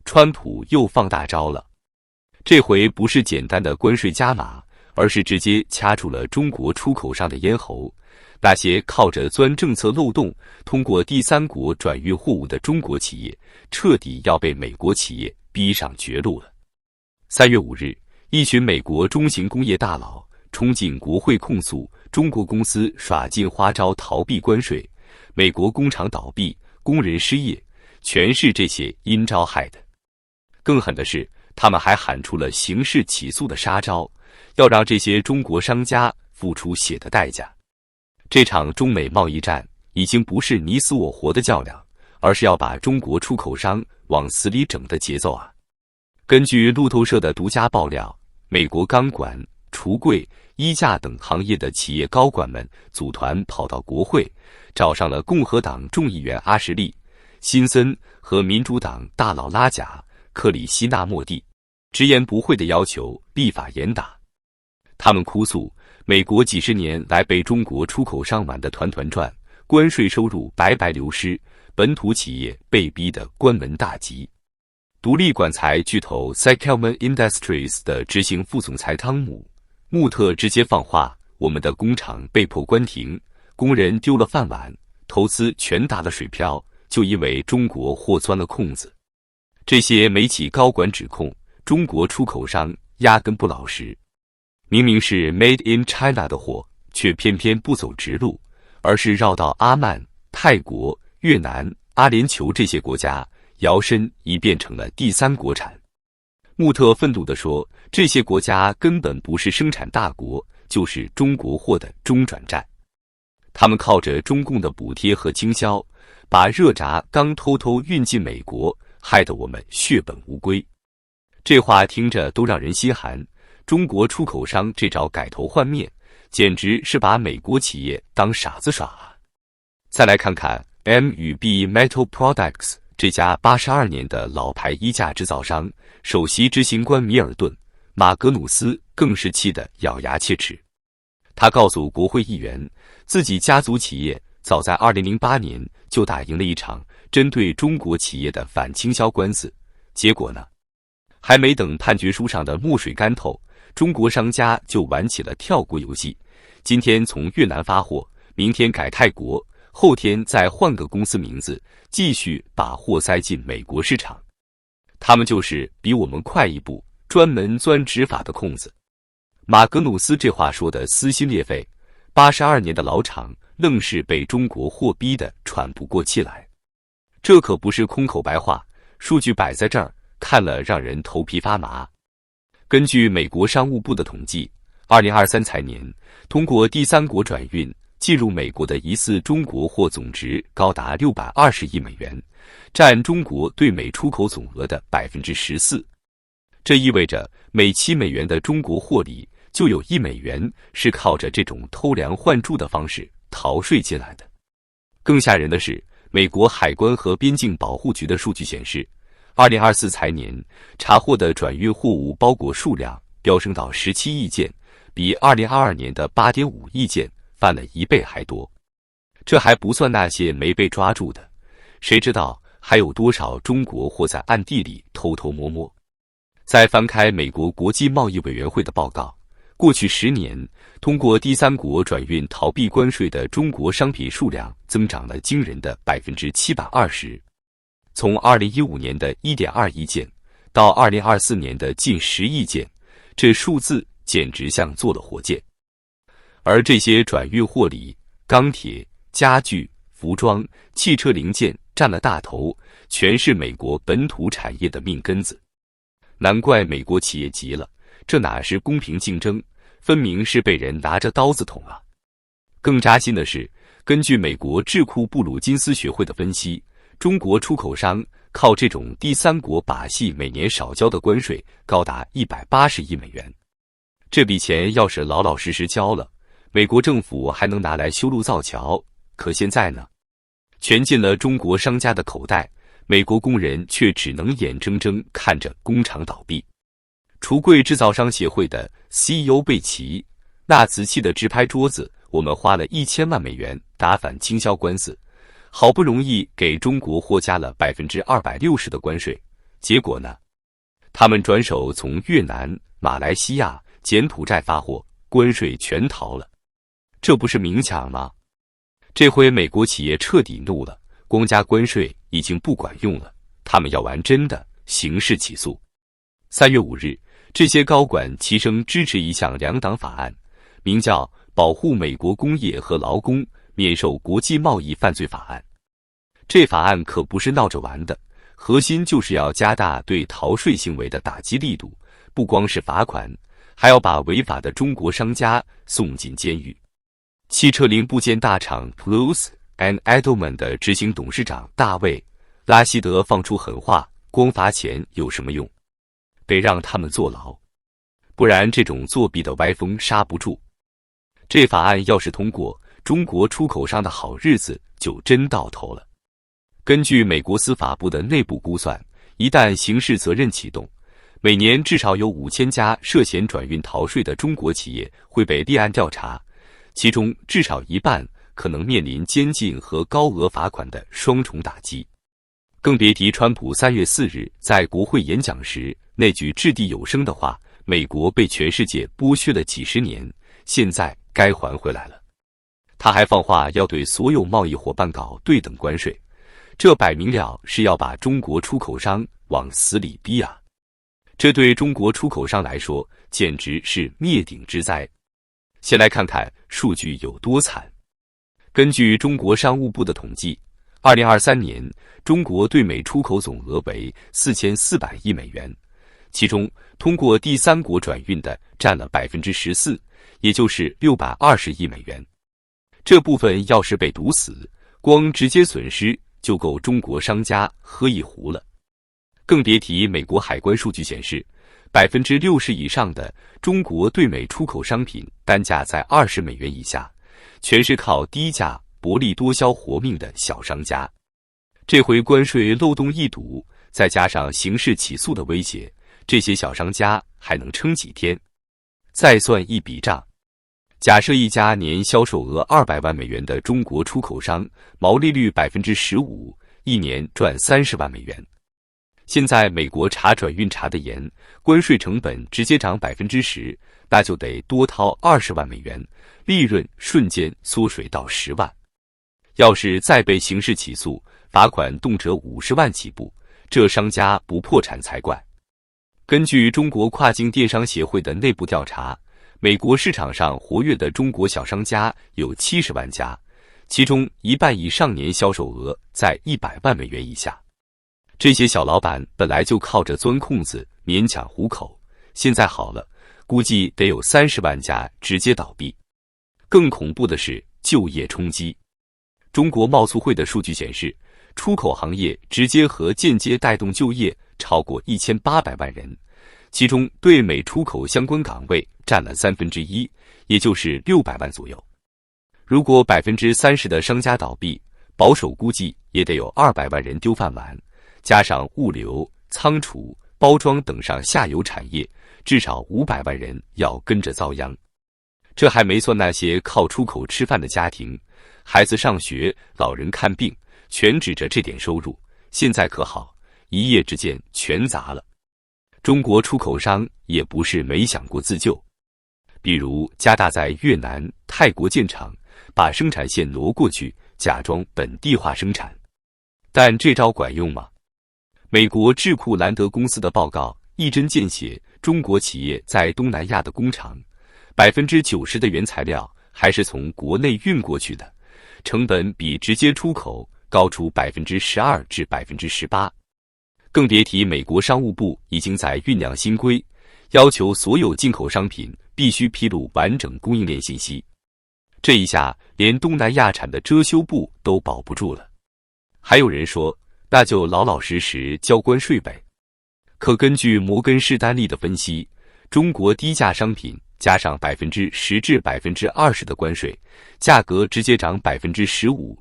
川普又放大招了。这回不是简单的关税加码，而是直接掐住了中国出口商的咽喉。那些靠着钻政策漏洞，通过第三国转运货物的中国企业，彻底要被美国企业逼上绝路了。3月5日，一群美国中型工业大佬冲进国会控诉中国公司耍尽花招逃避关税，美国工厂倒闭，工人失业，全是这些阴招害的。更狠的是，他们还喊出了刑事起诉的杀招，要让这些中国商家付出血的代价。这场中美贸易战已经不是你死我活的较量，而是要把中国出口商往死里整的节奏啊！根据路透社的独家爆料，美国钢管、橱柜、衣架等行业的企业高管们组团跑到国会，找上了共和党众议员阿什利·辛森和民主党大佬拉贾·克里希纳莫蒂，直言不讳地要求立法严打。他们哭诉，美国几十年来被中国出口商玩得团团转，关税收入白白流失，本土企业被逼得关门大吉。独立管材巨头 Cycleman Industries 的执行副总裁汤姆·穆特直接放话，我们的工厂被迫关停，工人丢了饭碗，投资全打了水漂，就因为中国货钻了空子。这些美企高管指控中国出口商压根不老实，明明是 Made in China 的货，却偏偏不走直路，而是绕到阿曼、泰国、越南、阿联酋这些国家，摇身一变成了第三国产。穆特愤怒地说，这些国家根本不是生产大国，就是中国货的中转站。他们靠着中共的补贴和经销，把热轧刚偷偷运进美国，害得我们血本无归。这话听着都让人心寒。中国出口商这招改头换面，简直是把美国企业当傻子耍啊！再来看看 M&B Metal Products 这家82年的老牌衣架制造商，首席执行官米尔顿·马格努斯更是气得咬牙切齿。他告诉国会议员，自己家族企业早在2008年就打赢了一场针对中国企业的反倾销官司，结果呢，还没等判决书上的墨水干透，中国商家就玩起了跳国游戏，今天从越南发货，明天改泰国，后天再换个公司名字，继续把货塞进美国市场。他们就是比我们快一步，专门钻执法的空子。马格努斯这话说的撕心裂肺，82年的老厂愣是被中国货逼得喘不过气来。这可不是空口白话，数据摆在这儿，看了让人头皮发麻。根据美国商务部的统计，2023财年通过第三国转运进入美国的疑似中国货总值高达620亿美元，占中国对美出口总额的14%。这意味着每7美元的中国货里就有1美元是靠着这种偷梁换柱的方式逃税进来的。更吓人的是，美国海关和边境保护局的数据显示，2024财年查获的转运货物包裹数量飙升到17亿件，比2022年的8.5亿件翻了1倍还多。这还不算那些没被抓住的，谁知道还有多少中国货在暗地里偷偷摸摸。再翻开美国国际贸易委员会的报告，过去10年，通过第三国转运逃避关税的中国商品数量增长了惊人的720%。从2015年的1.2亿件到2024年的近10亿件，这数字简直像坐了火箭。而这些转运货里，钢铁、家具、服装、汽车零件占了大头，全是美国本土产业的命根子。难怪美国企业急了，这哪是公平竞争，分明是被人拿着刀子捅啊！更扎心的是，根据美国智库布鲁金斯学会的分析，中国出口商靠这种第三国把戏，每年少交的关税高达180亿美元。这笔钱要是老老实实交了，美国政府还能拿来修路造桥，可现在呢，全进了中国商家的口袋，美国工人却只能眼睁睁看着工厂倒闭。橱柜制造商协会的 CEO 贝奇，那瓷器的直拍桌子，我们花了1000万美元打反倾销官司，好不容易给中国货加了260%的关税，结果呢？他们转手从越南、马来西亚、柬埔寨发货，关税全逃了，这不是明抢吗？这回美国企业彻底怒了，光加关税已经不管用了，他们要玩真的，刑事起诉。3月5日，这些高管齐声支持一项两党法案，名叫《保护美国工业和劳工免受国际贸易犯罪法案》。这法案可不是闹着玩的，核心就是要加大对逃税行为的打击力度，不光是罚款，还要把违法的中国商家送进监狱。汽车零部件大厂 Plus and Edelman 的执行董事长大卫·拉希德放出狠话，光罚钱有什么用？得让他们坐牢，不然这种作弊的歪风刹不住。这法案要是通过，中国出口商的好日子就真到头了。根据美国司法部的内部估算，一旦刑事责任启动，每年至少有5000家涉嫌转运逃税的中国企业会被立案调查，其中至少一半可能面临监禁和高额罚款的双重打击。更别提川普3月4日在国会演讲时那句掷地有声的话：美国被全世界剥削了几十年，现在该还回来了。他还放话要对所有贸易伙伴搞对等关税，这摆明了是要把中国出口商往死里逼啊！这对中国出口商来说简直是灭顶之灾。先来看看数据有多惨。根据中国商务部的统计，2023年中国对美出口总额为4400亿美元，其中通过第三国转运的占了14%，也就是620亿美元。这部分要是被堵死，光直接损失就够中国商家喝一壶了。更别提美国海关数据显示，60%以上的中国对美出口商品单价在20美元以下，全是靠低价薄利多销活命的小商家。这回关税漏洞一堵，再加上刑事起诉的威胁，这些小商家还能撑几天？再算一笔账，假设一家年销售额200万美元的中国出口商，毛利率15%，一年赚30万美元。现在美国查转运查得严，关税成本直接涨10%，那就得多掏20万美元，利润瞬间缩水到10万。要是再被刑事起诉，罚款动辄50万起步，这商家不破产才怪。根据中国跨境电商协会的内部调查，美国市场上活跃的中国小商家有70万家，其中一半以上年销售额在100万美元以下。这些小老板本来就靠着钻空子勉强糊口，现在好了，估计得有30万家直接倒闭。更恐怖的是就业冲击。中国贸促会的数据显示，出口行业直接和间接带动就业超过1800万人，其中对美出口相关岗位占了1/3，也就是600万左右。如果30%的商家倒闭，保守估计也得有200万人丢饭碗，加上物流、仓储、包装等上下游产业，至少500万人要跟着遭殃。这还没算那些靠出口吃饭的家庭，孩子上学、老人看病，全指着这点收入，现在可好，一夜之间全砸了。中国出口商也不是没想过自救，比如加大在越南、泰国建厂，把生产线挪过去，假装本地化生产。但这招管用吗？美国智库兰德公司的报告一针见血，中国企业在东南亚的工厂，90%的原材料还是从国内运过去的，成本比直接出口高出12%至18%。更别提美国商务部已经在酝酿新规，要求所有进口商品必须披露完整供应链信息。这一下，连东南亚产的遮羞布都保不住了。还有人说，那就老老实实交关税呗。可根据摩根士丹利的分析，中国低价商品加上10%至20%的关税，价格直接涨15%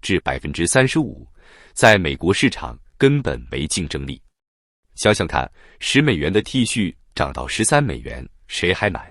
至35%，在美国市场根本没竞争力。想想看，10美元的 T 恤涨到13美元，谁还买？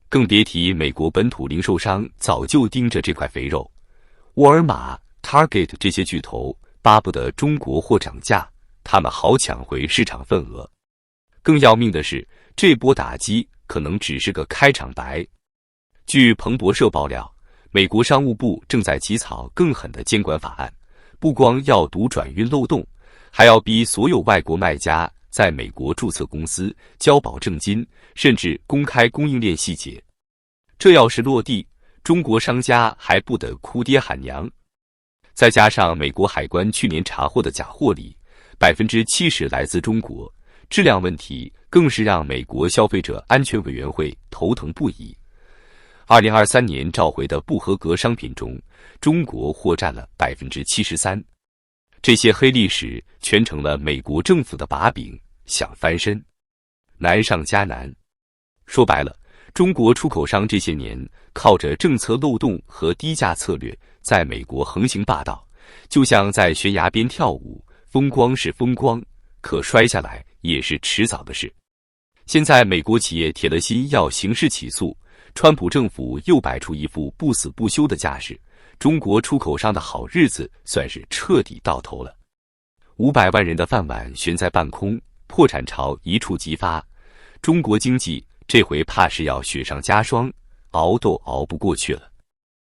更别提美国本土零售商早就盯着这块肥肉，沃尔玛、Target 这些巨头巴不得中国货涨价，他们好抢回市场份额。更要命的是，这波打击可能只是个开场白。据彭博社爆料，美国商务部正在起草更狠的监管法案，不光要堵转运漏洞，还要逼所有外国卖家在美国注册公司、交保证金，甚至公开供应链细节。这要是落地，中国商家还不得哭爹喊娘？再加上美国海关去年查获的假货里，70%来自中国，质量问题更是让美国消费者安全委员会头疼不已。2023年召回的不合格商品中，中国货占了73%。这些黑历史全成了美国政府的把柄，想翻身难上加难。说白了，中国出口商这些年靠着政策漏洞和低价策略，在美国横行霸道，就像在悬崖边跳舞，风光是风光，可摔下来也是迟早的事。现在美国企业铁了心要刑事起诉，川普政府又摆出一副不死不休的架势，中国出口商的好日子算是彻底到头了。500万人的饭碗悬在半空，破产潮一触即发，中国经济这回怕是要雪上加霜，熬都熬不过去了。